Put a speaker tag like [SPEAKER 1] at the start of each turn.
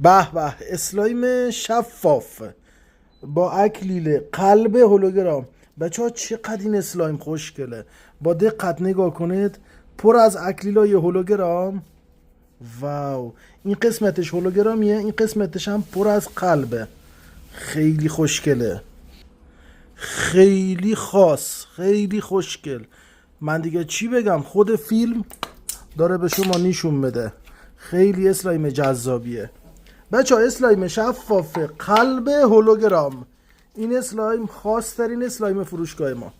[SPEAKER 1] به به، اسلایم شفاف با اکلیل قلب هولوگرام. بچه ها چقدر این اسلایم خوشگله، با دقت نگاه کنید، پر از اکلیل هولوگرام. واو، این قسمتش هولوگرامیه، این قسمتش هم پر از قلبه. خیلی خوشگله، خیلی خاص، خیلی خوشگل. من دیگه چی بگم، خود فیلم داره به شما نشون بده. خیلی اسلایم جذابیه بچه ها. اسلایم شفاف قلب هولوگرام، این اسلایم خاص ترین اسلایم فروشگاه ما.